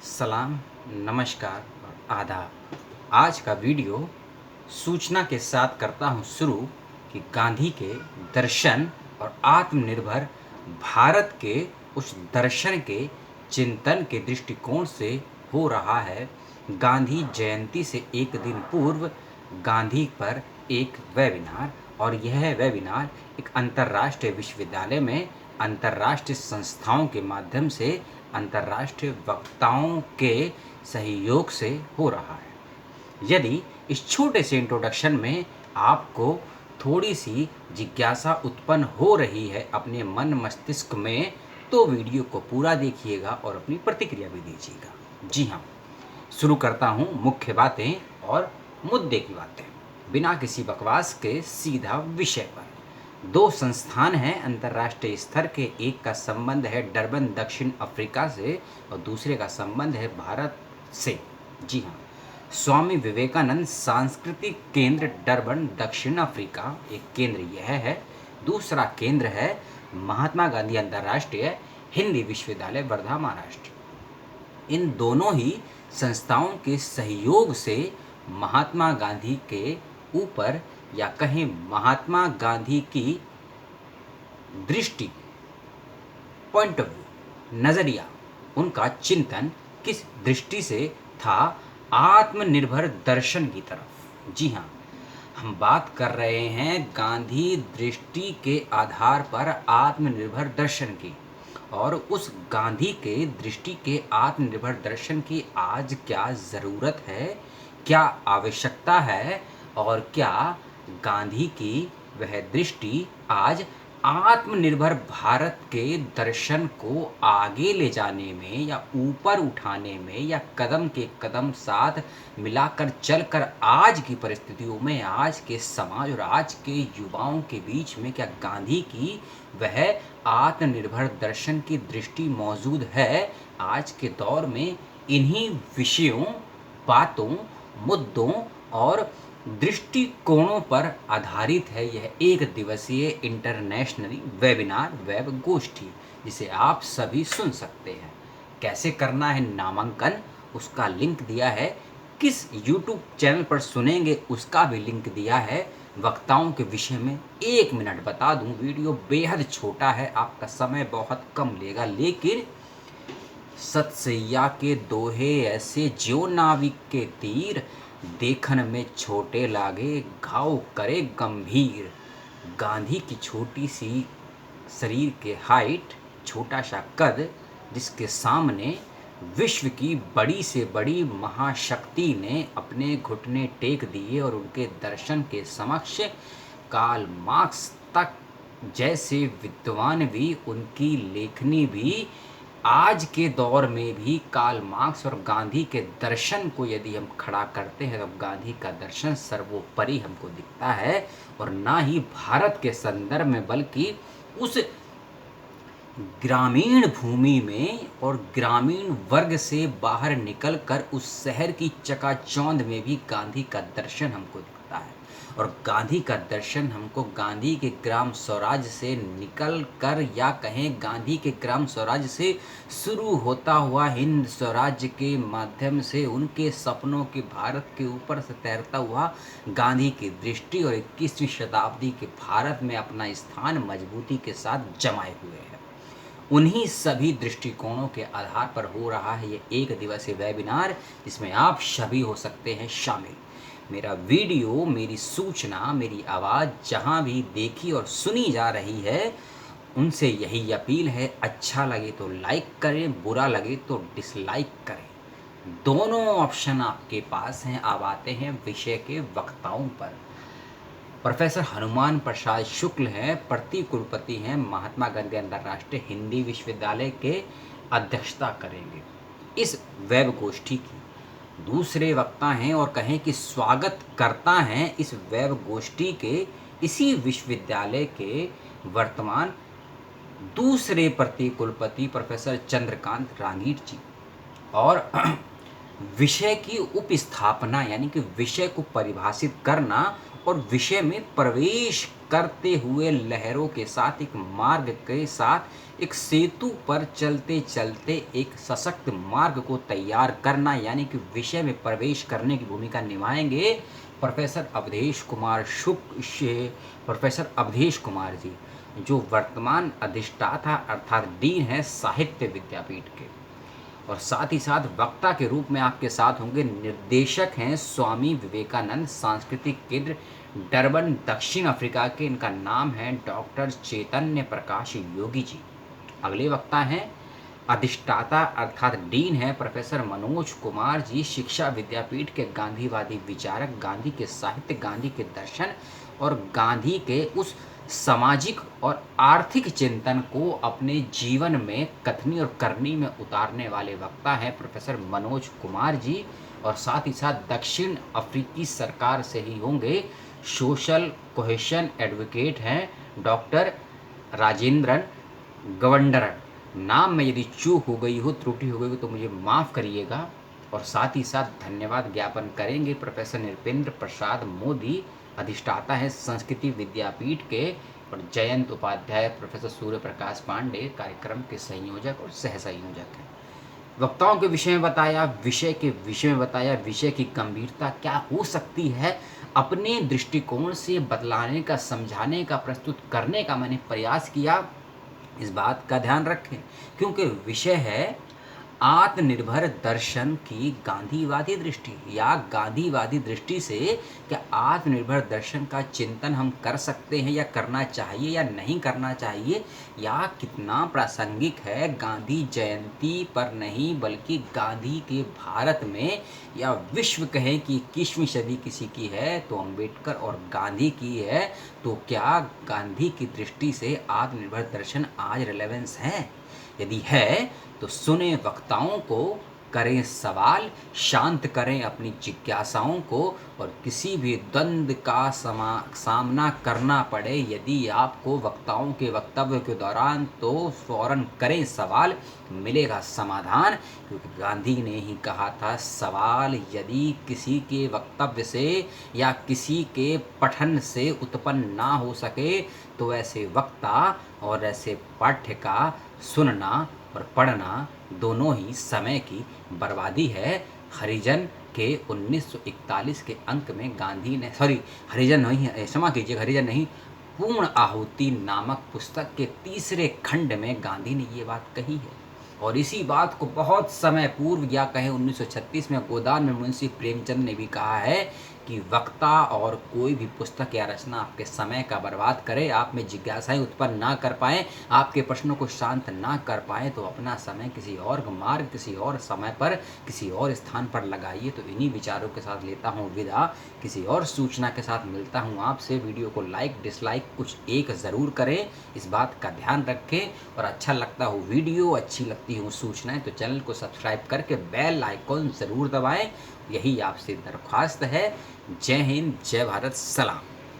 सलाम, नमस्कार और आदाब। आज का वीडियो सूचना के साथ करता हूँ शुरू कि गांधी के दर्शन और आत्मनिर्भर भारत के उस दर्शन के चिंतन के दृष्टिकोण से हो रहा है। गांधी जयंती से एक दिन पूर्व गांधी पर एक वेबिनार, और यह वेबिनार एक अंतर्राष्ट्रीय विश्वविद्यालय में अंतर्राष्ट्रीय संस्थाओं के माध्यम से अंतर्राष्ट्रीय वक्ताओं के सहयोग से हो रहा है। यदि इस छोटे से इंट्रोडक्शन में आपको थोड़ी सी जिज्ञासा उत्पन्न हो रही है अपने मन मस्तिष्क में, तो वीडियो को पूरा देखिएगा और अपनी प्रतिक्रिया भी दीजिएगा। जी हाँ, शुरू करता हूँ मुख्य बातें और मुद्दे की बातें बिना किसी बकवास के सीधा विषय पर। दो संस्थान हैं अंतर्राष्ट्रीय स्तर के, एक का संबंध है डरबन दक्षिण अफ्रीका से और दूसरे का संबंध है भारत से। जी हाँ, स्वामी विवेकानंद सांस्कृतिक केंद्र डरबन दक्षिण अफ्रीका एक केंद्र यह है, दूसरा केंद्र है महात्मा गांधी अंतर्राष्ट्रीय हिंदी विश्वविद्यालय वर्धा महाराष्ट्र। इन दोनों ही संस्थाओं के सहयोग से महात्मा गांधी के ऊपर, या कहें महात्मा गांधी की दृष्टि, पॉइंट ऑफ व्यू, नज़रिया, उनका चिंतन किस दृष्टि से था? आत्मनिर्भर दर्शन की तरफ। जी हाँ, हम बात कर रहे हैं गांधी दृष्टि के आधार पर आत्मनिर्भर दर्शन की, और उस गांधी के दृष्टि के आत्मनिर्भर दर्शन की आज क्या ज़रूरत है, क्या आवश्यकता है, और क्या गांधी की वह दृष्टि आज आत्मनिर्भर भारत के दर्शन को आगे ले जाने में या ऊपर उठाने में या कदम के कदम साथ मिलाकर चलकर आज की परिस्थितियों में, आज के समाज और आज के युवाओं के बीच में क्या गांधी की वह आत्मनिर्भर दर्शन की दृष्टि मौजूद है? आज के दौर में इन्हीं विषयों, बातों, मुद्दों और दृष्टिकोणों पर आधारित है यह एक दिवसीय इंटरनेशनल वेबिनार वेब गोष्ठी, जिसे आप सभी सुन सकते हैं। कैसे करना है नामांकन, उसका लिंक दिया है। किस YouTube चैनल पर सुनेंगे उसका भी लिंक दिया है। वक्ताओं के विषय में 1 मिनट बता दूं, वीडियो बेहद छोटा है, आपका समय बहुत कम लेगा, लेकिन सतसैया के दोहे ऐसे ज्यो नाविक के तीर, देखन में छोटे लागे घाव करे गंभीर। गांधी की छोटी सी शरीर के हाइट, छोटा सा कद, जिसके सामने विश्व की बड़ी से बड़ी महाशक्ति ने अपने घुटने टेक दिए, और उनके दर्शन के समक्ष कार्ल मार्क्स तक जैसे विद्वान भी, उनकी लेखनी भी, आज के दौर में भी कार्ल मार्क्स और गांधी के दर्शन को यदि हम खड़ा करते हैं तो गांधी का दर्शन सर्वोपरि हमको दिखता है, और ना ही भारत के संदर्भ में बल्कि उस ग्रामीण भूमि में और ग्रामीण वर्ग से बाहर निकलकर उस शहर की चकाचौंध में भी गांधी का दर्शन हमको दिखता है। और गांधी का दर्शन हमको गांधी के ग्राम स्वराज से निकल कर, या कहें गांधी के ग्राम स्वराज से शुरू होता हुआ हिंद स्वराज्य के माध्यम से उनके सपनों के भारत के ऊपर से तैरता हुआ गांधी की दृष्टि और 21वीं शताब्दी के भारत में अपना स्थान मजबूती के साथ जमाए हुए है। उन्हीं सभी दृष्टिकोणों के आधार पर हो रहा है ये एक दिवसीय वेबिनार, जिसमें आप सभी हो सकते हैं शामिल। मेरा वीडियो, मेरी सूचना, मेरी आवाज़ जहाँ भी देखी और सुनी जा रही है, उनसे यही अपील है, अच्छा लगे तो लाइक करें, बुरा लगे तो डिसलाइक करें। दोनों ऑप्शन आपके पास हैं। अब आते हैं विषय के वक्ताओं पर। प्रोफेसर हनुमान प्रसाद शुक्ल हैं, प्रति कुलपति हैं, महात्मा गांधी अंतर्राष्ट्रीय हिंदी विश्वविद्यालय के अध्यक्षता करेंगे इस वेब गोष्ठी की। दूसरे वक्ता हैं और कहें कि स्वागत करता हैं इस वेब गोष्ठी के इसी विश्वविद्यालय के वर्तमान दूसरे प्रति कुलपति प्रोफेसर चंद्रकांत रांगीर जी, और विषय की उपस्थापना यानी कि विषय को परिभाषित करना और विषय में प्रवेश करते हुए लहरों के साथ एक मार्ग के साथ एक सेतु पर चलते चलते एक सशक्त मार्ग को तैयार करना, यानी कि विषय में प्रवेश करने की भूमिका निभाएंगे प्रोफेसर अवधेश कुमार प्रोफेसर अवधेश कुमार जी, जो वर्तमान अधिष्ठाता अर्थात डीन है साहित्य विद्यापीठ के। और साथ ही साथ वक्ता के रूप में आपके साथ होंगे, निर्देशक हैं स्वामी विवेकानंद सांस्कृतिक केंद्र डरबन दक्षिण अफ्रीका के। इनका नाम है डॉक्टर चैतन्य प्रकाश योगी जी। अगले वक्ता हैं अधिष्ठाता अर्थात डीन है प्रोफेसर मनोज कुमार जी, शिक्षा विद्यापीठ के गांधीवादी विचारक, गांधी के साहित्य, गांधी के दर्शन और गांधी के उस सामाजिक और आर्थिक चिंतन को अपने जीवन में कथनी और करनी में उतारने वाले वक्ता हैं प्रोफेसर मनोज कुमार जी। और साथ ही साथ दक्षिण अफ्रीकी सरकार से ही होंगे, सोशल कोहेशन एडवोकेट हैं डॉक्टर राजेंद्रन गवंडरन। नाम में यदि चूक हो गई हो, त्रुटि हो गई हो तो मुझे माफ़ करिएगा। और साथ ही साथ धन्यवाद ज्ञापन करेंगे प्रोफेसर नृपेंद्र प्रसाद मोदी, अधिष्ठाता है संस्कृति विद्यापीठ के, और जयंत उपाध्याय, प्रोफेसर सूर्य प्रकाश पांडे कार्यक्रम के संयोजक और सह संयोजक हैं। वक्ताओं के विषय में बताया, विषय के विषय में बताया, विषय की गंभीरता क्या हो सकती है अपने दृष्टिकोण से बतलाने का, समझाने का, प्रस्तुत करने का मैंने प्रयास किया। इस बात का ध्यान रखें क्योंकि विषय है आत्मनिर्भर दर्शन की गांधीवादी दृष्टि, या गांधीवादी दृष्टि से क्या आत्मनिर्भर दर्शन का चिंतन हम कर सकते हैं या करना चाहिए या नहीं करना चाहिए, या कितना प्रासंगिक है गांधी जयंती पर नहीं बल्कि गांधी के भारत में, या विश्व कहें कि 21वीं सदी किसी की है तो अंबेडकर और गांधी की है, तो क्या गांधी की दृष्टि से आत्मनिर्भर दर्शन आज रिलेवेंस है? यदि है तो सुने वक्ताओं को, करें सवाल, शांत करें अपनी जिज्ञासाओं को, और किसी भी द्वंद्व का सामना करना पड़े यदि आपको वक्ताओं के वक्तव्य के दौरान, तो फौरन करें सवाल, मिलेगा समाधान। क्योंकि गांधी ने ही कहा था, सवाल यदि किसी के वक्तव्य से या किसी के पठन से उत्पन्न ना हो सके तो ऐसे वक्ता और ऐसे पाठ्य का सुनना और पढ़ना दोनों ही समय की बर्बादी है। हरिजन के 1941 के अंक में गांधी ने, हरिजन नहीं है, क्षमा कीजिएगा, हरिजन नहीं, पूर्ण आहुति नामक पुस्तक के 3रे खंड में गांधी ने ये बात कही है। और इसी बात को बहुत समय पूर्व, या कहें 1936 में गोदान में मुंशी प्रेमचंद ने भी कहा है कि वक्ता और कोई भी पुस्तक या रचना आपके समय का बर्बाद करे, आप में जिज्ञासाएं उत्पन्न ना कर पाएँ, आपके प्रश्नों को शांत ना कर पाएँ, तो अपना समय किसी और मार्ग, किसी और समय पर, किसी और स्थान पर लगाइए। तो इन्हीं विचारों के साथ लेता हूँ विदा, किसी और सूचना के साथ मिलता हूँ आपसे। वीडियो को लाइक डिसलाइक कुछ एक ज़रूर करें, इस बात का ध्यान रखें। और अच्छा लगता हो वीडियो, अच्छी लगती हो सूचनाएं, तो चैनल को सब्सक्राइब करके बेल आइकॉन ज़रूर दबाएं। यही आपसे दरख्वास्त है। जय हिंद, जय भारत, सलाम।